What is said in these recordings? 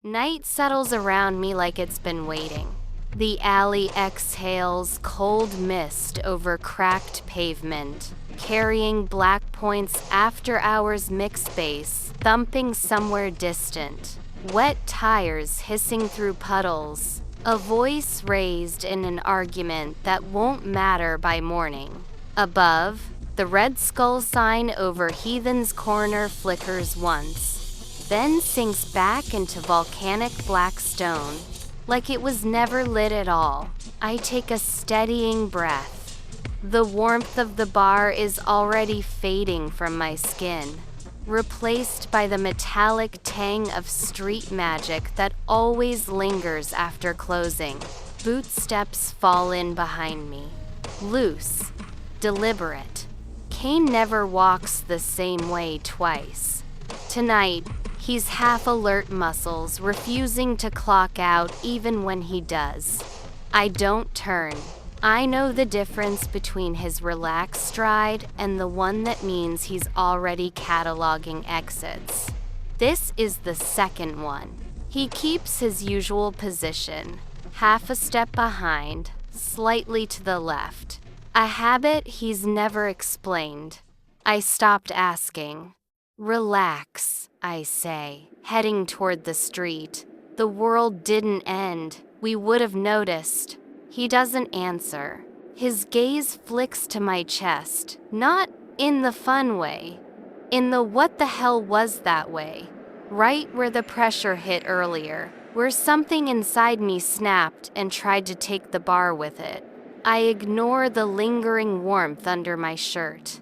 Night settles around me like it's been waiting. The alley exhales cold mist over cracked pavement, carrying Blackpoint's after-hours mix bass thumping somewhere distant. Wet tires hissing through puddles. A voice raised in an argument that won't matter by morning. Above, the red skull sign over Heathen's corner flickers once, then sinks back into volcanic black stone, like it was never lit at all. I take a steadying breath. The warmth of the bar is already fading from my skin, replaced by the metallic tang of street magic that always lingers after closing. Boot steps fall in behind me. Loose, deliberate. Kayn never walks the same way twice. Tonight, he's half-alert muscles, refusing to clock out even when he does. I don't turn. I know the difference between his relaxed stride and the one that means he's already cataloging exits. This is the second one. He keeps his usual position, half a step behind, slightly to the left. A habit he's never explained. I stopped asking. Relax, I say, heading toward the street. The world didn't end. We would have noticed. He doesn't answer. His gaze flicks to my chest, not in the fun way, in the what the hell was that way, right where the pressure hit earlier, where something inside me snapped and tried to take the bar with it. I ignore the lingering warmth under my shirt.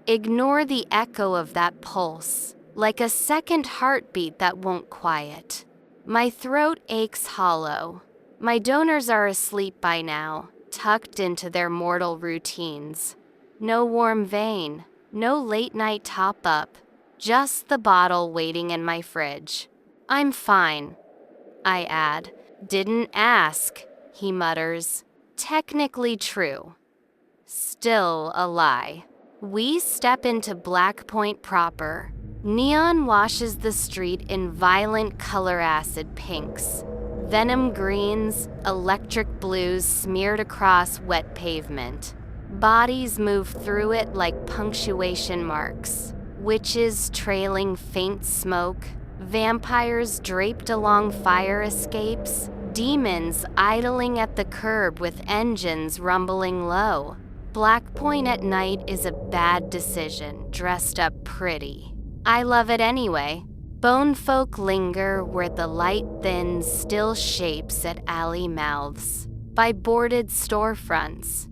Ignore the echo of that pulse, like a second heartbeat that won't quiet. My throat aches hollow. My donors are asleep by now, tucked into their mortal routines. No warm vein, no late-night top-up, just the bottle waiting in my fridge. I'm fine, I add. Didn't ask, he mutters. Technically true. Still a lie. We step into Blackpoint proper. Neon washes the street in violent color acid pinks. Venom greens, electric blues smeared across wet pavement. Bodies move through it like punctuation marks. Witches trailing faint smoke. Vampires draped along fire escapes. Demons idling at the curb with engines rumbling low. Blackpoint at night is a bad decision, dressed up pretty. I love it anyway. Bone folk linger where the light thins still shapes at alley mouths, by boarded storefronts.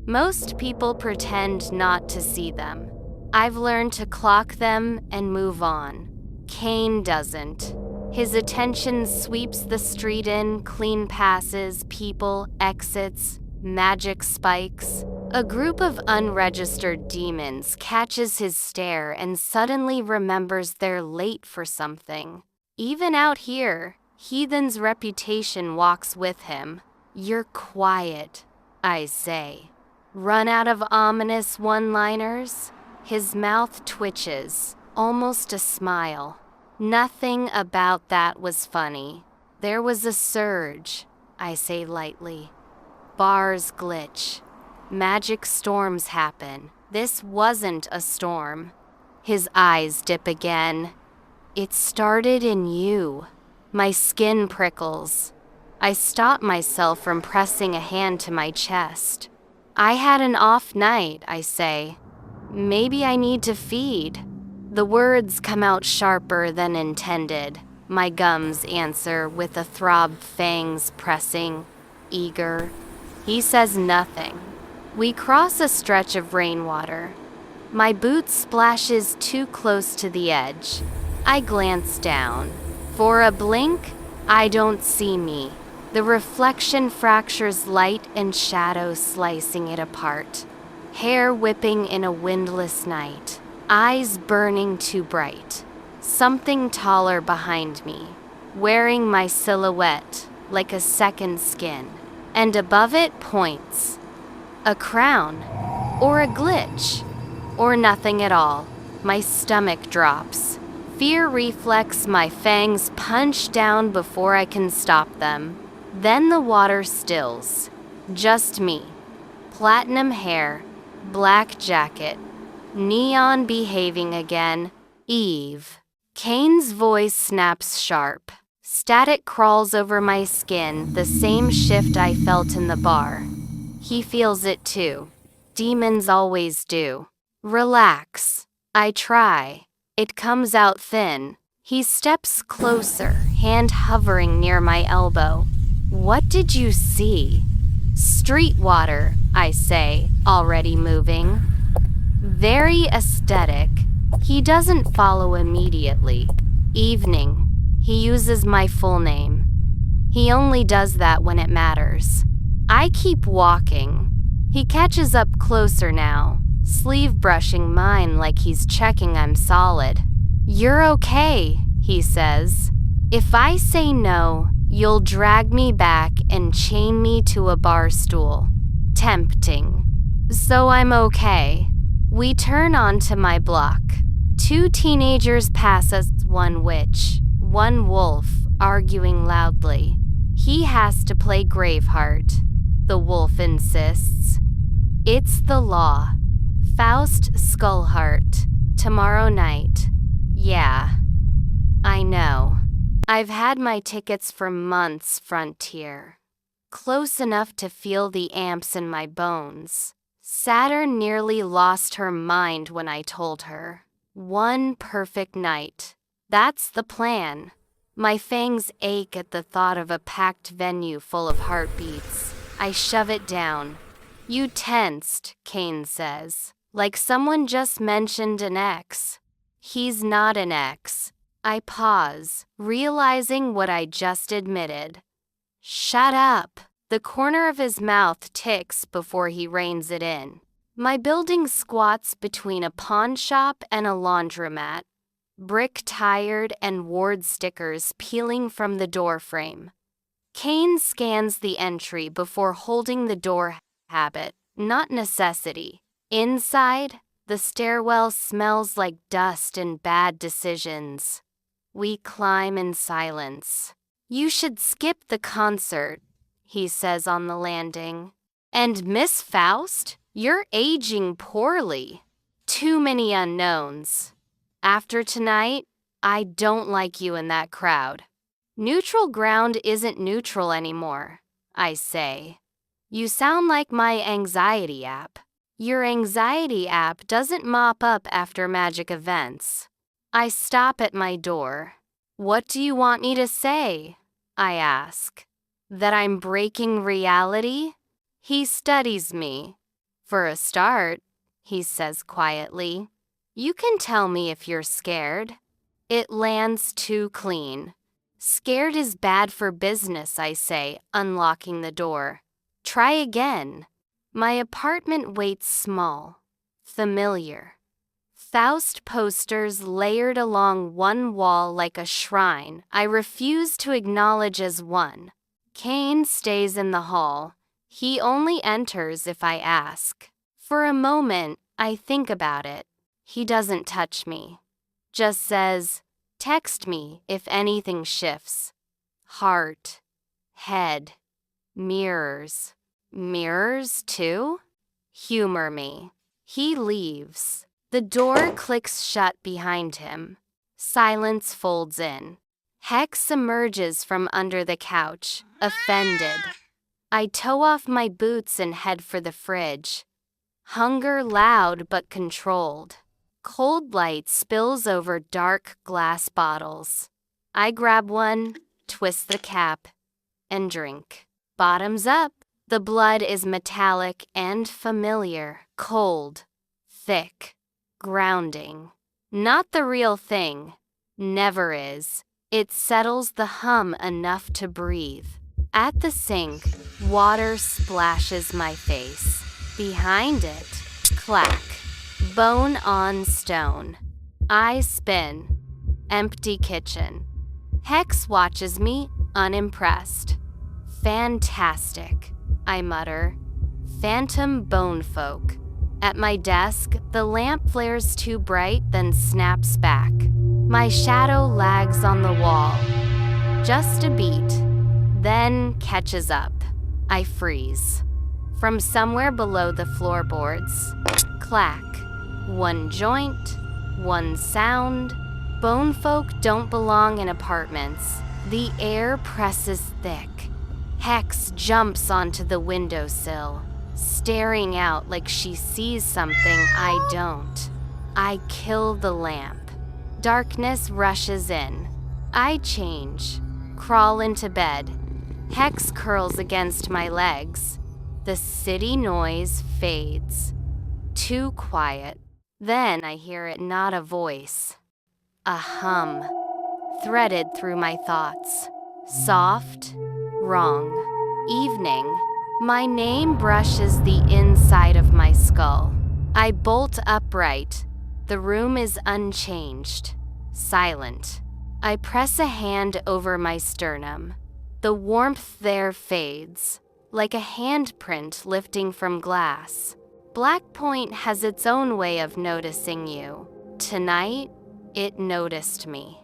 Most people pretend not to see them. I've learned to clock them and move on. Kayn doesn't. His attention sweeps the street in, clean passes, people, exits, magic spikes. A group of unregistered demons catches his stare and suddenly remembers they're late for something. Even out here, Heathen's reputation walks with him. You're quiet, I say. Run out of ominous one-liners? His mouth twitches, almost a smile. Nothing about that was funny. There was a surge, I say lightly. Bars glitch. Magic storms happen. This wasn't a storm. His eyes dip again. It started in you. My skin prickles. I stop myself from pressing a hand to my chest. I had an off night, I say. Maybe I need to feed. The words come out sharper than intended. My gums answer with a throb, fangs pressing, eager. He says nothing. We cross a stretch of rainwater. My boot splashes too close to the edge. I glance down. For a blink, I don't see me. The reflection fractures light and shadow, slicing it apart. Hair whipping in a windless night. Eyes burning too bright. Something taller behind me, wearing my silhouette like a second skin. And above it points. A crown, or a glitch, or nothing at all. My stomach drops. Fear reflex, my fangs punch down before I can stop them. Then the water stills. Just me. Platinum hair, black jacket, neon behaving again. Eve. Kayn's voice snaps sharp. Static crawls over my skin, the same shift I felt in the bar. He feels it too. Demons always do. Relax. I try. It comes out thin. He steps closer, hand hovering near my elbow. What did you see? Street water, I say, already moving. Very aesthetic. He doesn't follow immediately. Evening. He uses my full name. He only does that when it matters. I keep walking. He catches up closer now, sleeve brushing mine like he's checking I'm solid. You're okay, he says. If I say no, you'll drag me back and chain me to a bar stool. Tempting. So I'm okay. We turn onto my block. 2 teenagers pass us, one witch, one wolf, arguing loudly. He has to play Graveheart. The wolf insists. It's the law. Faust Skullheart. Tomorrow night. Yeah. I know. I've had my tickets for months, Frontier. Close enough to feel the amps in my bones. Saturn nearly lost her mind when I told her. One perfect night. That's the plan. My fangs ache at the thought of a packed venue full of heartbeats. I shove it down. You tensed, Kayn says, like someone just mentioned an ex. He's not an ex. I pause, realizing what I just admitted. Shut up. The corner of his mouth ticks before he reins it in. My building squats between a pawn shop and a laundromat. Brick tired and ward stickers peeling from the door frame. Kayn scans the entry before holding the door. Habit, not necessity. Inside, the stairwell smells like dust and bad decisions. We climb in silence. You should skip the concert, he says on the landing. And Miss Faust, you're aging poorly. Too many unknowns. After tonight, I don't like you in that crowd. Neutral ground isn't neutral anymore, I say. You sound like my anxiety app. Your anxiety app doesn't mop up after magic events. I stop at my door. What do you want me to say? I ask. That I'm breaking reality? He studies me. For a start, he says quietly, you can tell me if you're scared. It lands too clean. Scared is bad for business, I say, unlocking the door. Try again. My apartment waits small, familiar. Faust posters layered along one wall like a shrine I refuse to acknowledge as one. Kayn stays in the hall. He only enters if I ask. For a moment, I think about it. He doesn't touch me. Just says, text me if anything shifts. Heart. Head. Mirrors. Mirrors, too? Humor me. He leaves. The door clicks shut behind him. Silence folds in. Hex emerges from under the couch, offended. I toe off my boots and head for the fridge. Hunger loud but controlled. Cold light spills over dark glass bottles. I grab one, twist the cap, and drink. Bottoms up. The blood is metallic and familiar, cold, thick, grounding. Not the real thing. Never is. It settles the hum enough to breathe. At the sink, water splashes my face. Behind it, clack, bone on stone. I spin. Empty kitchen. Hex watches me, unimpressed. Fantastic, I mutter. Phantom bone folk. At my desk, the lamp flares too bright, then snaps back. My shadow lags on the wall. Just a beat, then catches up. I freeze. From somewhere below the floorboards, clack. One joint, one sound. Bone folk don't belong in apartments. The air presses thick. Hex jumps onto the windowsill, staring out like she sees something I don't. I kill the lamp. Darkness rushes in. I change, crawl into bed. Hex curls against my legs. The city noise fades. Too quiet. Then I hear it, not a voice. A hum, threaded through my thoughts. Soft, wrong. Evening. My name brushes the inside of my skull. I bolt upright. The room is unchanged, silent. I press a hand over my sternum. The warmth there fades, like a handprint lifting from glass. Blackpoint has its own way of noticing you. Tonight, it noticed me.